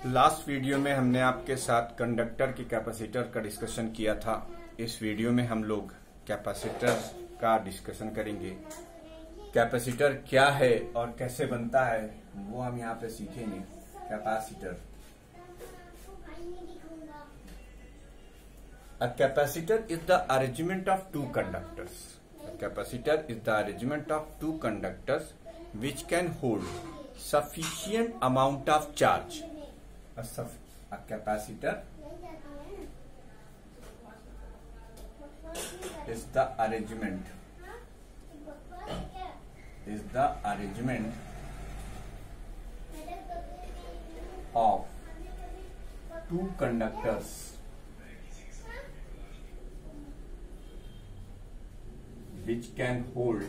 Last video में हमने आपके साथ कंडक्टर की कैपेसिटर का डिस्कशन किया था। इस वीडियो में हम लोग कैपेसिटर का डिस्कशन करेंगे। कैपेसिटर क्या है और कैसे बनता है वो हम यहाँ पे सीखेंगे। Capacitor, a capacitor is the arrangement of two conductors. A capacitor is the arrangement of two conductors which can hold sufficient amount of charge. A capacitor is the arrangement of two conductors which can hold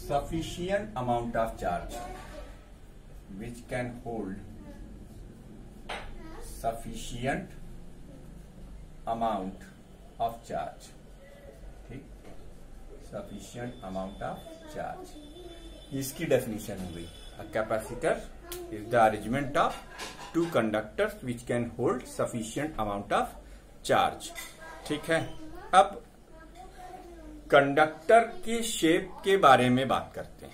sufficient amount of charge, which can hold sufficient amount of charge. ठीक, sufficient amount of charge, इसकी definition हो गई। A capacitor is the arrangement of two conductors which can hold sufficient amount of charge। ठीक है, अब conductor के shape के बारे में बात करते हैं।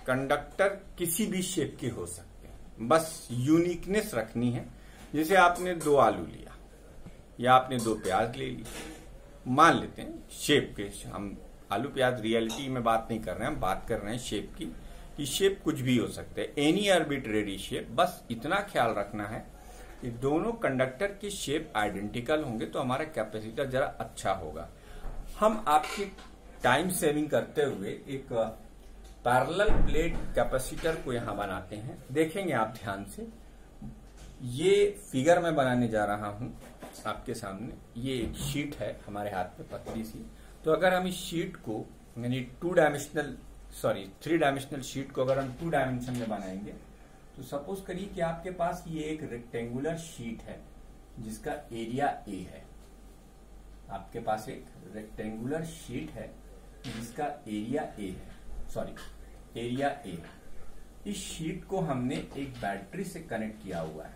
कंडक्टर किसी भी शेप के हो सकते हैं, बस यूनिकनेस रखनी है। जैसे आपने दो आलू लिया या आपने दो प्याज ले ली, मान लेते हैं शेप के, हम आलू प्याज रियलिटी में बात नहीं कर रहे हैं, हम बात कर रहे हैं शेप की, कि शेप कुछ भी हो सकते हैं, एनी आर्बिट्रेरी शेप। बस इतना ख्याल रखना है कि दोनों कंडक्टर के शेप आइडेंटिकल होंगे तो हमारा कैपेसिटर जरा अच्छा होगा। हम आपकी टाइम सेविंग करते हुए एक पैरेलल प्लेट कैपेसिटर को यहां बनाते हैं। देखेंगे आप ध्यान से, ये फिगर मैं बनाने जा रहा हूं आपके सामने। ये एक शीट है हमारे हाथ में, पतली सी। तो अगर हम इस शीट को यानी थ्री डायमेंशनल शीट को अगर हम 2 डायमेंशन में बनाएंगे तो सपोज करिए कि आपके पास ये एक रेक्टेंगुलर शीट है जिसका एरिया ए है। आपके पास एक रेक्टेंगुलर शीट है जिसका एरिया ए है, एरिया ए। इस शीट को हमने एक बैटरी से कनेक्ट किया हुआ है।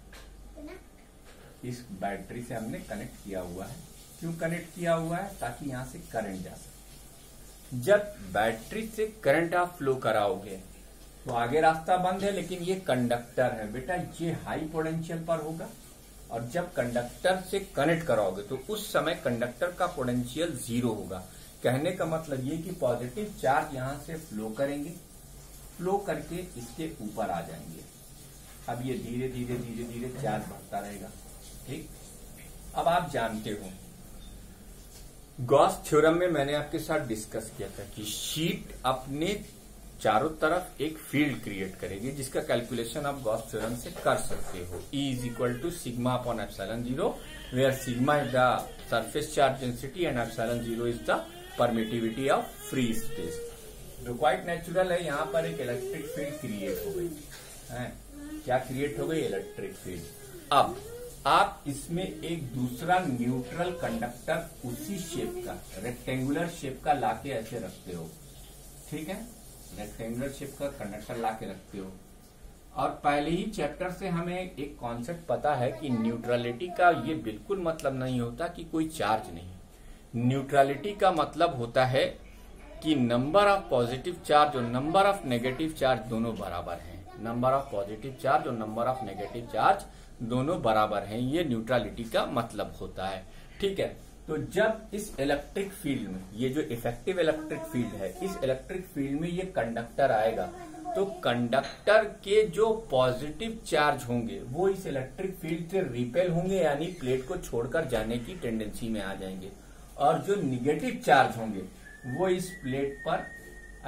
इस बैटरी से हमने कनेक्ट किया हुआ है। क्यों कनेक्ट किया हुआ है? ताकि यहां से करंट जा सके। जब बैटरी से करंट आप फ्लो कराओगे तो आगे रास्ता बंद है, लेकिन ये कंडक्टर है बेटा, ये हाई पोटेंशियल पर होगा। और जब कंडक्टर से कनेक्ट कराओगे तो उस समय कंडक्टर का पोटेंशियल 0 होगा। कहने का मतलब ये कि पॉजिटिव चार्ज यहां से फ्लो करेंगे, फ्लो करके इसके ऊपर आ जाएंगे। अब ये धीरे धीरे धीरे धीरे चार्ज बढ़ता रहेगा। ठीक, अब आप जानते हो गॉस थ्योरम में मैंने आपके साथ डिस्कस किया था कि शीट अपने चारों तरफ एक फील्ड क्रिएट करेगी, जिसका कैलकुलेशन आप गॉस थ्योरम से कर सकते हो। E is equal to sigma upon epsilon 0, where sigma is the surface charge density and epsilon 0 is the permittivity of free space. जो क्वाइट नेचुरल है, यहाँ पर एक इलेक्ट्रिक फील्ड क्रिएट हो गई है। क्या क्रिएट हो गई? Electric field. अब आप इसमें एक दूसरा न्यूट्रल कंडक्टर उसी शेप का, रेक्टेंगुलर शेप का लाके ऐसे रखते हो। ठीक है, रेक्टेंगुलर शेप का कंडक्टर लाके रखते हो। और पहले ही चैप्टर से हमें एक कॉन्सेप्ट पता है कि न्यूट्रलिटी का ये बिल्कुल मतलब नहीं होता कि कोई चार्ज नहीं। न्यूट्रलिटी का मतलब होता है कि नंबर ऑफ पॉजिटिव चार्ज और नंबर ऑफ नेगेटिव चार्ज दोनों बराबर हैं। नंबर ऑफ पॉजिटिव चार्ज और नंबर ऑफ नेगेटिव चार्ज दोनों बराबर हैं, ये न्यूट्रलिटी का मतलब होता है। ठीक है, तो जब इस इलेक्ट्रिक फील्ड में, ये जो इफेक्टिव इलेक्ट्रिक फील्ड है, इस इलेक्ट्रिक फील्ड में ये कंडक्टर आएगा तो कंडक्टर के जो पॉजिटिव चार्ज होंगे वो इस इलेक्ट्रिक फील्ड से रिपेल होंगे, यानी प्लेट को छोड़कर जाने की टेंडेंसी में आ जाएंगे। और जो निगेटिव चार्ज होंगे वो इस प्लेट पर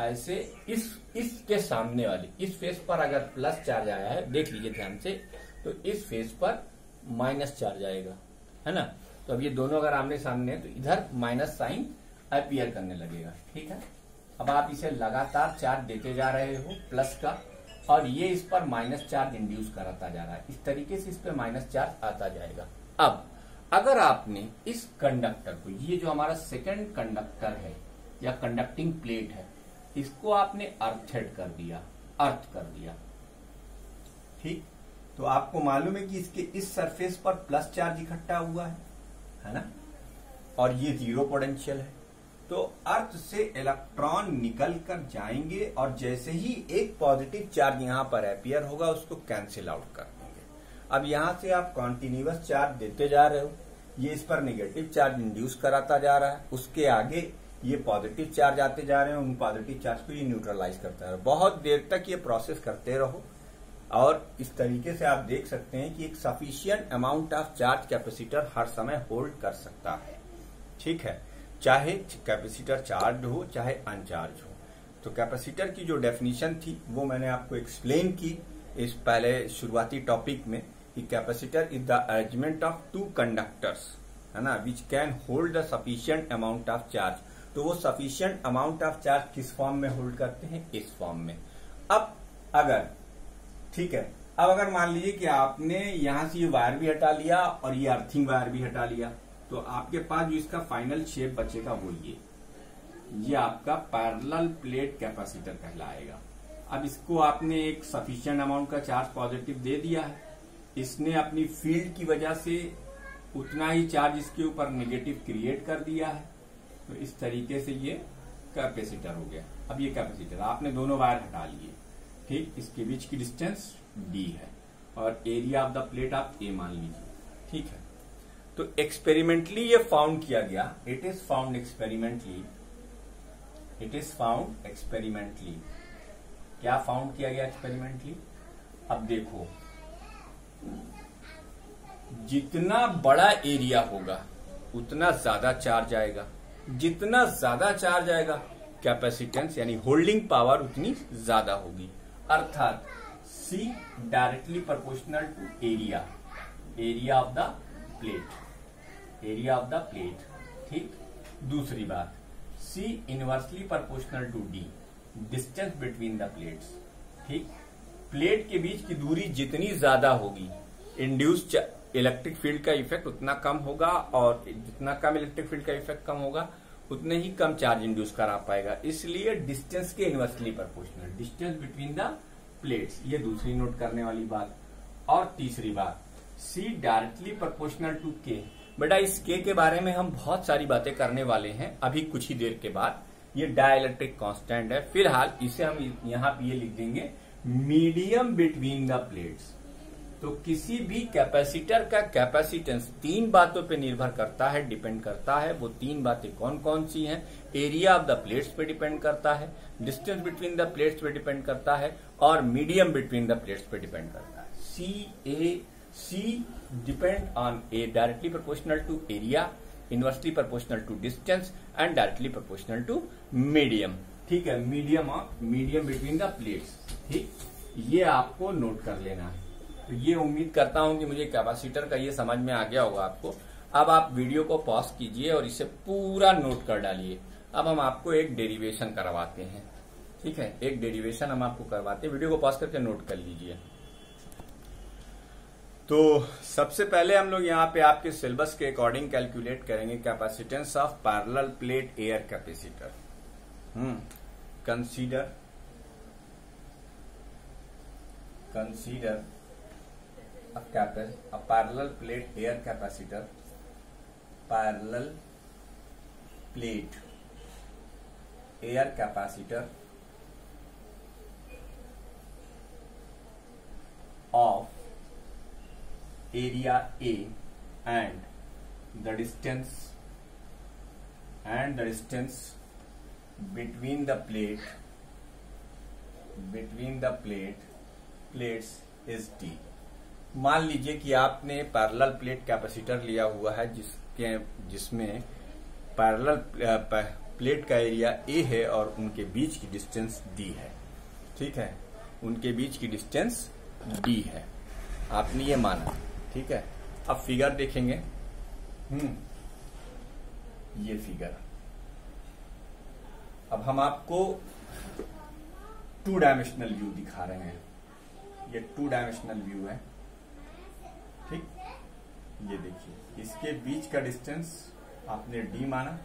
ऐसे इसके सामने वाली इस फेस पर अगर प्लस चार्ज आया है, देख लीजिए ध्यान से, तो इस फेस पर माइनस चार्ज आएगा, है ना। तो अब ये दोनों अगर आमने सामने है तो इधर माइनस साइन अपीयर करने लगेगा। ठीक है, अब आप इसे लगातार चार्ज देते जा रहे हो प्लस का, और ये इस पर माइनस चार्ज इंड्यूस कराता जा रहा है। इस तरीके से इस पे माइनस चार्ज आता जाएगा। अब अगर आपने इस कंडक्टर को, ये जो हमारा सेकंड कंडक्टर है या कंडक्टिंग प्लेट है, इसको आपने अर्थ कर दिया, ठीक। तो आपको मालूम है कि इसके इस सरफेस पर प्लस चार्ज इकट्ठा हुआ है ना, और ये जीरो पोटेंशियल है। तो अर्थ से इलेक्ट्रॉन निकल कर जाएंगे और जैसे ही एक पॉजिटिव चार्ज यहां पर अपीयर होगा उसको कैंसिल आउट कर देंगे। अब यहां से आप कॉन्टिन्यूअस चार्ज देते जा रहे हो, ये इस पर नेगेटिव चार्ज इंड्यूस कराता जा रहा है, उसके आगे ये पॉजिटिव चार्ज आते जा रहे हैं, उन पॉजिटिव चार्ज को ये न्यूट्रलाइज करता है। बहुत देर तक ये प्रोसेस करते रहो और इस तरीके से आप देख सकते हैं कि एक sufficient amount of charge capacitor हर समय होल्ड कर सकता है। ठीक है, चाहे कैपेसिटर चार्ज हो चाहे अनचार्ज हो। तो कैपेसिटर की जो डेफिनेशन थी वो मैंने आपको एक्सप्लेन की इस पहले शुरुआती टॉपिक में कि capacitor is the arrangement of two conductors, है ना, which can hold the sufficient amount of charge. तो वो सफिशिएंट अमाउंट ऑफ चार्ज किस फॉर्म में होल्ड करते हैं? इस फॉर्म में। अब अगर ठीक है, अब अगर मान लीजिए कि आपने यहां से ये वायर भी हटा लिया और ये अर्थिंग वायर भी हटा लिया, तो आपके पास जो इसका फाइनल शेप बचेगा वो ये आपका पैरेलल प्लेट कैपेसिटर कहलाएगा। अब इसको आपने एक सफिशिएंट अमाउंट का चार्ज पॉजिटिव दे दिया है, इसने अपनी फील्ड की वजह से उतना ही चार्ज इसके ऊपर नेगेटिव क्रिएट कर दिया है, तो इस तरीके से ये कैपेसिटर हो गया। अब ये कैपेसिटर आपने दोनों वायर हटा लिए, ठीक, इसके बीच की डिस्टेंस d है और एरिया ऑफ द प्लेट आप a मान लीजिए। ठीक है, तो एक्सपेरिमेंटली ये फाउंड किया गया, इट इज फाउंड एक्सपेरिमेंटली, क्या फाउंड किया गया एक्सपेरिमेंटली? अब देखो, जितना बड़ा एरिया होगा उतना ज्यादा चार्ज आएगा, जितना ज्यादा चार्ज आएगा कैपेसिटेंस यानी होल्डिंग पावर उतनी ज्यादा होगी, अर्थात C directly proportional to area of the plate, ठीक। दूसरी बात, C inversely proportional to D, distance between the plates, ठीक। प्लेट के बीच की दूरी जितनी ज्यादा होगी इंड्यूस इलेक्ट्रिक फील्ड का इफेक्ट उतना कम होगा, और जितना कम इलेक्ट्रिक फील्ड का इफेक्ट कम होगा उतने ही कम चार्ज इंड्यूस करा पाएगा। इसलिए डिस्टेंस के inversely proportional, distance between the plates, ये दूसरी नोट करने वाली बात। और तीसरी बात, C directly proportional to K। बेटा इस K के बारे में हम बहुत सारी बातें करने वाले हैं अभी कुछ ही देर के बाद। ये डाइलेक्ट्रिक कांस्टेंट है, फिलहाल इसे हम यहाँ पे ये लिख देंगे मीडियम बिटवीन द प्लेट्स। तो किसी भी कैपेसिटर का कैपेसिटेंस तीन बातों पे निर्भर करता है, डिपेंड करता है। वो तीन बातें कौन कौन सी हैं? एरिया ऑफ द प्लेट्स पे डिपेंड करता है, डिस्टेंस बिटवीन द प्लेट्स पे डिपेंड करता है, और मीडियम बिटवीन द प्लेट्स पे डिपेंड करता है। C depend on A directly proportional to area, inversely proportional to distance and directly proportional to medium. ठीक है, मीडियम बिटवीन द प्लेट्स, ठीक। ये आपको नोट कर लेना है। तो ये उम्मीद करता हूं कि मुझे कैपेसिटर का ये समझ में आ गया होगा आपको। अब आप वीडियो को पॉज कीजिए और इसे पूरा नोट कर डालिए। अब हम आपको एक डेरिवेशन करवाते हैं, ठीक है, एक डेरिवेशन हम आपको करवाते हैं। वीडियो को पॉज करके नोट कर लीजिए। तो सबसे पहले हम लोग यहाँ पे आपके सिलेबस के अकॉर्डिंग कैलकुलेट करेंगे capacitance of parallel plate air capacitor. Consider a parallel plate air capacitor, parallel plate air capacitor of area A and the distance between the plates is D। मान लीजिए कि आपने पैरेलल प्लेट कैपेसिटर लिया हुआ है जिसमें parallel plate का area A है और उनके बीच की डिस्टेंस D है, ठीक है, उनके बीच की डिस्टेंस D है, आपने ये माना, ठीक है। अब फिगर देखेंगे, ये फिगर, अब हम आपको 2 डायमेंशनल व्यू दिखा रहे हैं। ये 2 डायमेंशनल व्यू है, ठीक। ये देखिए, इसके बीच का डिस्टेंस आपने D माना,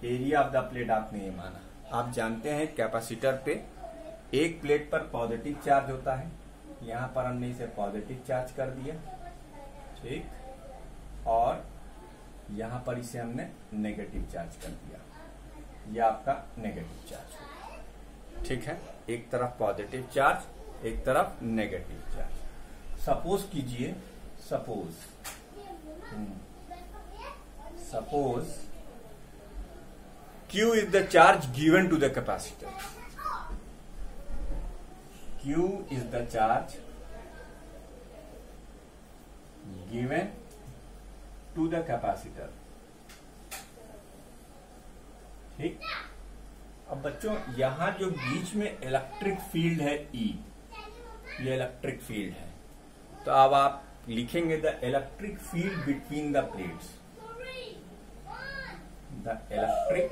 एरिया ऑफ द प्लेट आपने ये माना। आप जानते हैं कैपेसिटर पे एक प्लेट पर पॉजिटिव चार्ज होता है यहां पर हमने इसे पॉजिटिव चार्ज कर दिया, ठीक, और यहां पर इसे हमने नेगेटिव चार्ज कर दिया, ये आपका नेगेटिव चार्ज होगा, ठीक है। एक तरफ पॉजिटिव चार्ज, एक तरफ नेगेटिव चार्ज। सपोज कीजिए, suppose Q is the charge given to the capacitor. Q is the charge given to the capacitor. ठीक। अब बच्चों यहां जो बीच में इलेक्ट्रिक फील्ड है E, ये इलेक्ट्रिक फील्ड है, तो अब आप लिखेंगे the electric field between the plates, the electric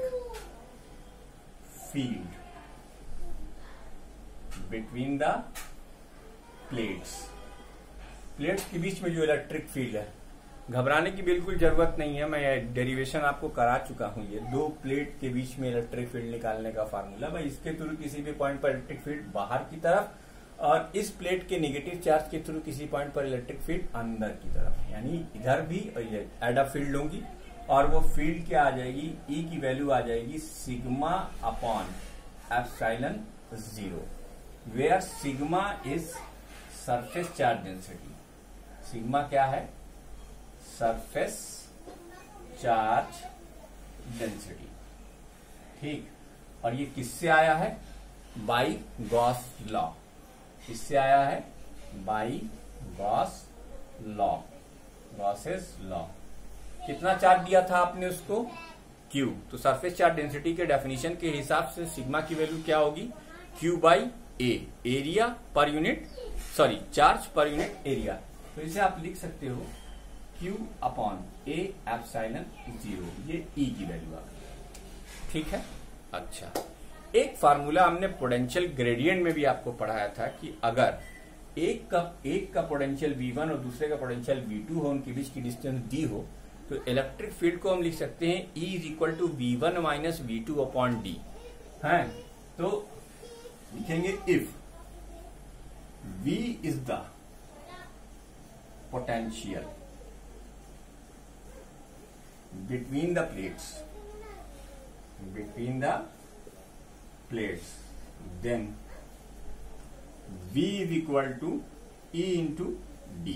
field between the plates. Plates के बीच में जो इलेक्ट्रिक फील्ड है, घबराने की बिल्कुल जरूरत नहीं है, मैं डेरिवेशन आपको करा चुका हूं। ये दो प्लेट के बीच में इलेक्ट्रिक फील्ड निकालने का फार्मूला, मैं इसके थ्रू किसी भी पॉइंट पर इलेक्ट्रिक फील्ड बाहर की तरफ और इस प्लेट के नेगेटिव चार्ज के थ्रू किसी पॉइंट पर इलेक्ट्रिक फील्ड अंदर की तरफ, यानी इधर भी एड अ फील्ड होंगी और वो फील्ड क्या आ जाएगी, ई की वैल्यू आ जाएगी sigma upon epsilon 0, where sigma is surface charge density. Sigma क्या है, सरफेस चार्ज डेंसिटी, ठीक। और ये किससे आया है, बाई गॉस लॉ, किससे आया है, by Gauss law, Gauss's law. कितना चार्ज दिया था आपने उसको, Q, तो सरफेस चार्ज डेंसिटी के डेफिनेशन के हिसाब से सिग्मा की वैल्यू क्या होगी, Q by A, area per unit, sorry charge per unit area. तो इसे आप लिख सकते हो Q अपॉन A एप्सिलॉन 0, ये E की वैल्यू आ गई, ठीक है। अच्छा, एक फार्मूला हमने पोटेंशियल ग्रेडियंट में भी आपको पढ़ाया था कि अगर एक का पोटेंशियल V1 और दूसरे का पोटेंशियल V2 हो, उनके बीच की डिस्टेंस D हो, तो इलेक्ट्रिक फील्ड को हम लिख सकते हैं E is equal to V1 minus V2 upon D है। तो लिखेंगे if V is the potential between the plates, then V is equal to E into D,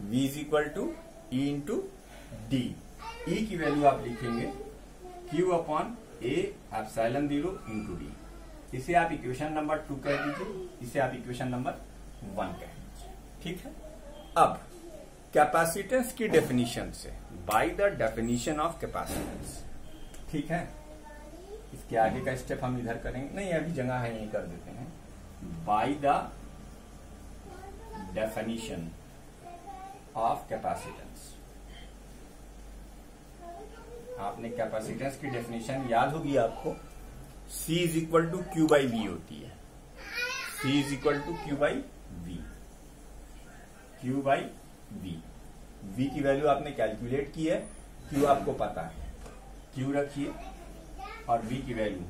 V is equal to E into D। E की value आप लिखेंगे Q upon A epsilon 0 into D। इसे आप equation number 2 कह दीजिए, इसे आप equation number 1 कह दीजिए, ठीक है। अब कैपेसिटेंस की डेफिनेशन से, bye the definition of capacitance, ठीक है। इसके आगे का स्टेप हम इधर करेंगे, नहीं अभी जगह है, नहीं कर देते हैं। By the definition of capacitance, आपने कैपेसिटेंस की डेफिनेशन याद होगी आपको, C is equal to Q by V होती है, C is equal to Q by V, Q by V। V की वैल्यू आपने कैलकुलेट की है, Q आपको पता है, Q रखिए और V की value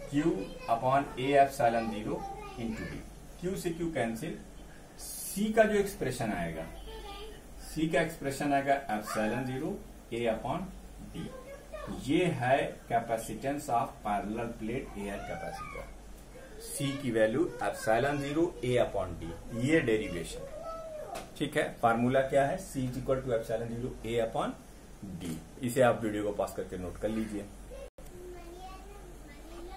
Q upon A epsilon 0 into D। Q से Q कैंसिल, C का जो एक्सप्रेशन आएगा, C का एक्सप्रेशन आएगा एप्सिलॉन 0 A अपॉन D। ये है capacitance of parallel plate air capacitor, C की value epsilon 0 A upon D, ये डेरिवेशन, ठीक है। फार्मूला क्या है, C is equal to epsilon 0 A upon D। इसे आप वीडियो को पॉज करके नोट कर लीजिए।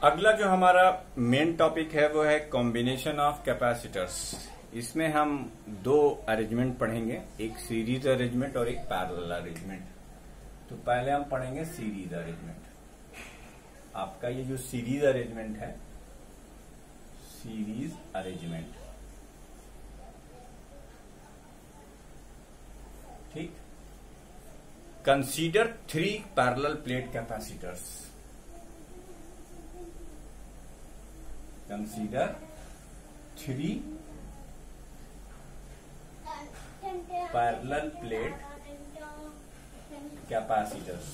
अगला जो हमारा मेन टॉपिक है वो है कॉम्बिनेशन ऑफ कैपेसिटर्स। इसमें हम दो अरेंजमेंट पढ़ेंगे, एक सीरीज अरेंजमेंट और एक पैरेलल अरेंजमेंट। तो पहले हम पढ़ेंगे सीरीज अरेंजमेंट। आपका ये जो सीरीज अरेंजमेंट है, सीरीज अरेंजमेंट, ठीक। Consider 3 parallel plate capacitors, consider 3 parallel plate capacitors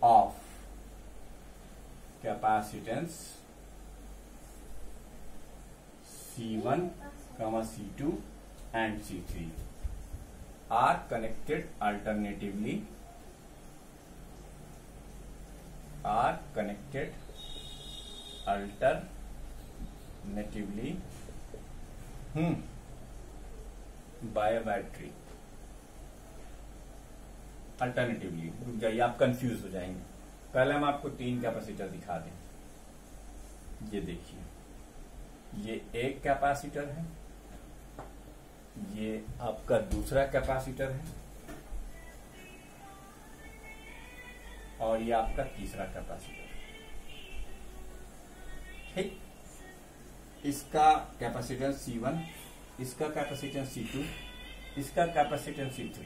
of capacitance C1, C2 and C3 are connected alternatively, by a battery. Alternatively, रुक जाइए, आप कंफ्यूज हो जाएंगे। पहले हम आपको 3 कैपेसिटर दिखा दें। ये देखिए, ये एक कैपेसिटर है, ये आपका दूसरा कैपेसिटर है, और ये आपका तीसरा कैपेसिटर है। ठीक, इसका कैपेसिटेंस C1, इसका कैपेसिटेंस C2, इसका कैपेसिटेंस C3।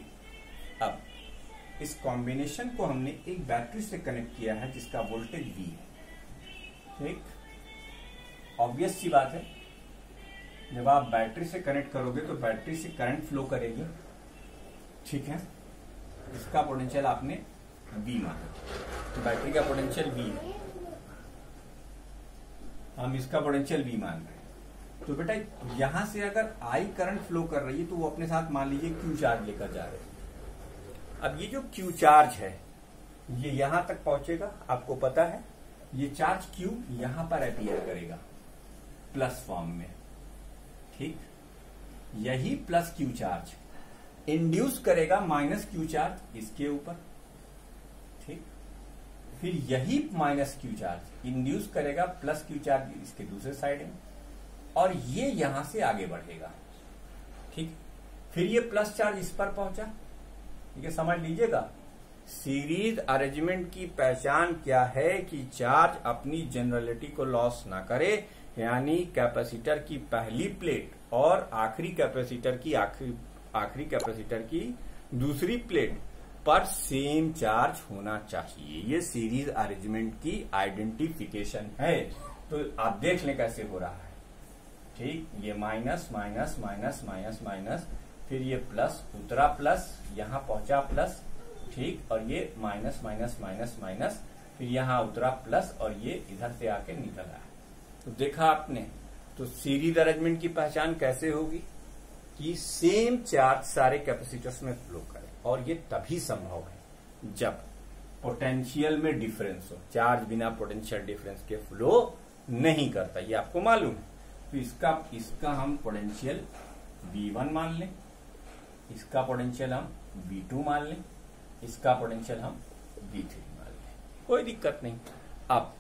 अब इस कॉम्बिनेशन को हमने एक बैटरी से कनेक्ट किया है जिसका वोल्टेज V है। ठीक, ऑब्वियस सी बात है, जब आप बैटरी से कनेक्ट करोगे तो बैटरी से करंट फ्लो करेगी। ठीक है, इसका पोटेंशियल आपने V माना, बैटरी का पोटेंशियल V है, हम इसका पोटेंशियल V मान रहे हैं। तो बेटा यहां से अगर I करंट फ्लो कर रही है तो वो अपने साथ मान लीजिए Q चार्ज लेकर जा रहे हैं। अब ये जो Q चार्ज है ये यहां तक पहुंचेगा, आपको पता है ये चार्ज Q यहां पर अपीयर करेगा प्लस फॉर्म में। ठीक, यही प्लस Q चार्ज इंड्यूस करेगा माइनस Q चार्ज इसके ऊपर। ठीक, फिर यही माइनस Q चार्ज इंड्यूस करेगा प्लस Q चार्ज इसके दूसरे साइड में, और ये यहां से आगे बढ़ेगा। ठीक, फिर ये प्लस चार्ज इस पर पहुंचा। ठीक है, समझ लीजिएगा, सीरीज अरेंजमेंट की पहचान क्या है कि चार्ज अपनी जनरलिटी को लॉस ना करे, यानी कैपेसिटर की पहली प्लेट और आखिरी कैपेसिटर की दूसरी प्लेट पर सेम चार्ज होना चाहिए। ये सीरीज अरेंजमेंट की आइडेंटिफिकेशन है। तो आप देख लें कैसे हो रहा है। ठीक, ये minus minus minus minus minus, फिर ये प्लस उतरा, प्लस यहां पहुंचा प्लस। ठीक, और ये माइनस माइनस माइनस माइनस, फिर यहां उतरा प्लस, और ये इधर से आके निकल रहा है। तो देखा आपने, तो सीरीज अरेंजमेंट की पहचान कैसे होगी कि सेम चार्ज सारे कैपेसिटर्स में फ्लो करे, और ये तभी संभव है जब पोटेंशियल में डिफरेंस हो। चार्ज बिना पोटेंशियल डिफरेंस के फ्लो नहीं करता, ये आपको मालूम है। तो इसका हम पोटेंशियल V1 मान लें, इसका पोटेंशियल हम V2 मान लें, इसका पोटेंशियल हम V3 मान लें, कोई दिक्कत नहीं। अब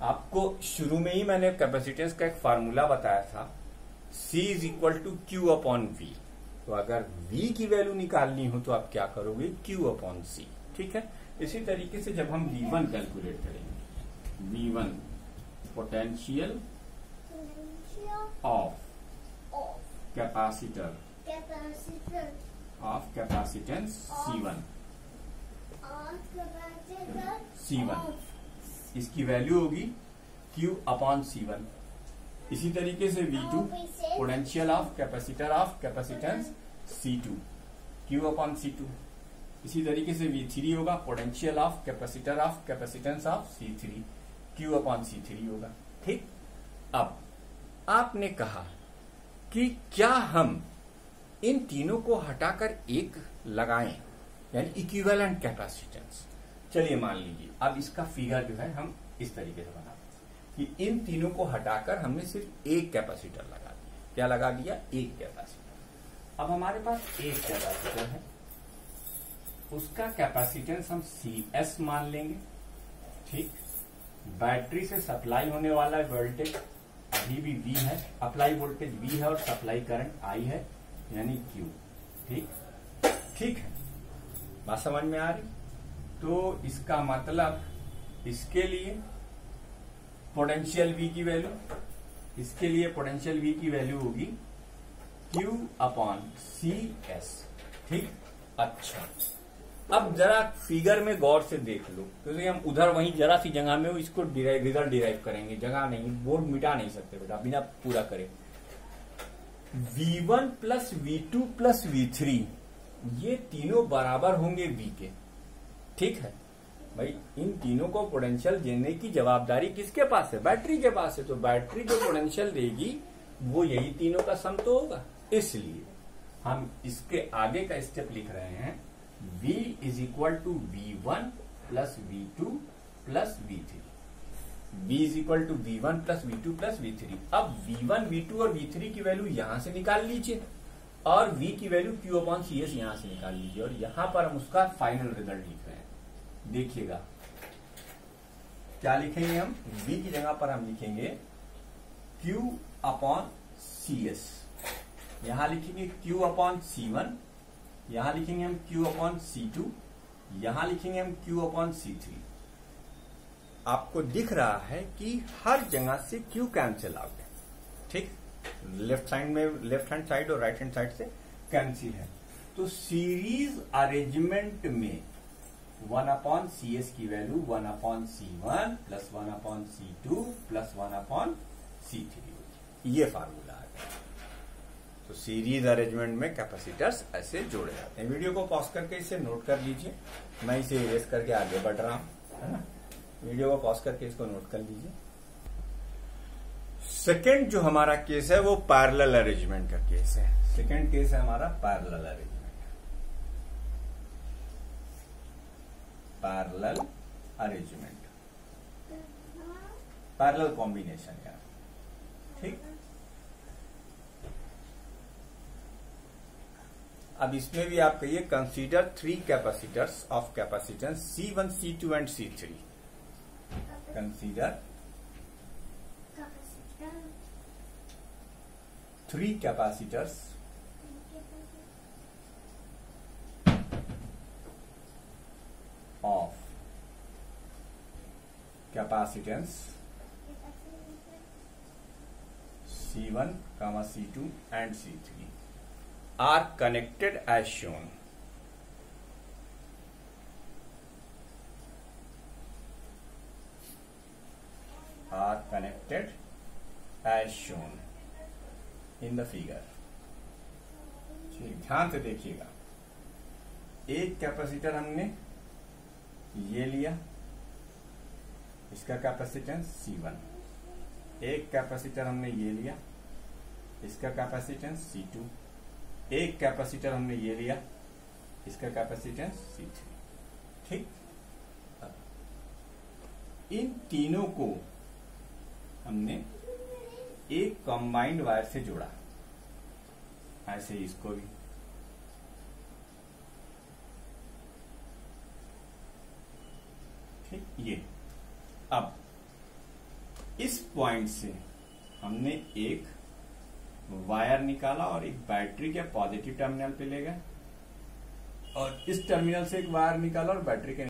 आपको शुरू में ही मैंने कैपेसिटेंस का एक फार्मूला बताया था, C is equal to Q upon V। तो अगर V की वैल्यू निकालनी हो तो आप क्या करोगे, Q अपॉन C। ठीक है, इसी तरीके से जब हम V1 कैलकुलेट करेंगे, V1 potential of capacitor of capacitance C1, इसकी वैल्यू होगी Q अपॉन C1। इसी तरीके से V2 potential of capacitance C2, Q upon C2। इसी तरीके से V3 होगा potential of capacitance of C3, Q upon C3 होगा। ठीक, अब आपने कहा कि क्या हम इन तीनों को हटाकर एक लगाएं, यानी इक्विवेलेंट कैपेसिटेंस। चलिए मान लीजिए, अब इसका फिगर जो है हम इस तरीके से बना कि इन तीनों को हटाकर हमने सिर्फ एक कैपेसिटर लगा दिया। क्या लगा दिया, एक कैपेसिटर। अब हमारे पास एक कैपेसिटर है, उसका कैपेसिटेंस हम CS मान लेंगे। ठीक, बैटरी से सप्लाई होने वाला वोल्टेज अभी भी V है, अप्लाई वोल्टेज V है, और सप्लाई करंट I है, यानी Q। ठीक है, बात समझ में आ रही। तो इसका मतलब इसके लिए पोटेंशियल V की वैल्यू, इसके लिए पोटेंशियल V की वैल्यू होगी Q अपॉन CS। ठीक, अच्छा, अब जरा फिगर में गौर से देख लो, क्योंकि हम उधर वहीं जरा सी जगह में इसको रिजल्ट डिराइव करेंगे। जगह नहीं, बोर्ड मिटा नहीं सकते बेटा बिना पूरा करे। V1 plus V2 plus V3 ये तीनों बराबर होंगे V के। ठीक है भाई, इन तीनों को पोटेंशियल देने की जवाबदारी किसके पास है, बैटरी के पास है। तो बैटरी जो पोटेंशियल देगी वो यही तीनों का सम तो होगा। इसलिए हम इसके आगे का स्टेप लिख रहे हैं, V is equal to V1 plus V2 plus V3। V is equal to V1 plus V2 plus V3। अब V1, V2 और V3 की वैल्यू यहां से निकाल लीजिए और V की वैल्यू Q अपॉन CS यहां से निकाल लीजिए, और यहां पर हम उसका फाइनल रिजल्ट लिख रहे हैं। देखिएगा क्या लिखेंगे हम, V की जगह पर हम लिखेंगे Q अपॉन CS, यहां लिखेंगे Q अपॉन C1, यहां लिखेंगे हम Q अपॉन C2, यहां लिखेंगे हम Q अपॉन C3। आपको दिख रहा है कि हर जगह से Q कैंसिल आउट है, ठीक, लेफ्ट हैंड साइड और राइट हैंड साइड से कैंसिल है। तो सीरीज अरेंजमेंट में 1 अपॉन CS की value 1 upon C1 plus 1 upon C2 plus 1 upon C3, ये फार्मूला है। तो सीरीज अरेंजमेंट में कैपेसिटर्स ऐसे जोड़े जाते हैं। वीडियो को पॉज करके इसे नोट कर लीजिए, मैं इसे इरेज करके आगे बढ़ रहा हूं, है ना। वीडियो को पॉज करके इसको नोट कर लीजिए। सेकेंड जो हमारा केस है वो पैरेलल अरेंजमेंट का केस है। सेकेंड केस है हमारा parallel arrangement, parallel arrangement, parallel combination यार, ठीक। अब इसमें भी आप कहिए consider 3 capacitors of capacitance C1, C2 and C3। Consider 3 capacitors of capacitance C1, C2 and C3 are connected as shown. Are connected as shown in the figure। ध्यान से देखिएगा, एक कैपेसिटर हमने ये लिया, इसका कैपेसिटेंस C1, एक कैपेसिटर हमने ये लिया, इसका कैपेसिटेंस C2, एक कैपेसिटर हमने ये लिया, इसका कैपेसिटेंस C3, ठीक। इन तीनों को हमने एक कंबाइंड वायर से जोड़ा, ऐसे इसको भी, ठीक। ये अब इस पॉइंट से हमने एक वायर निकाला और एक बैटरी के पॉजिटिव टर्मिनल पे ले गए, और इस टर्मिनल से एक वायर निकाला और बैटरी के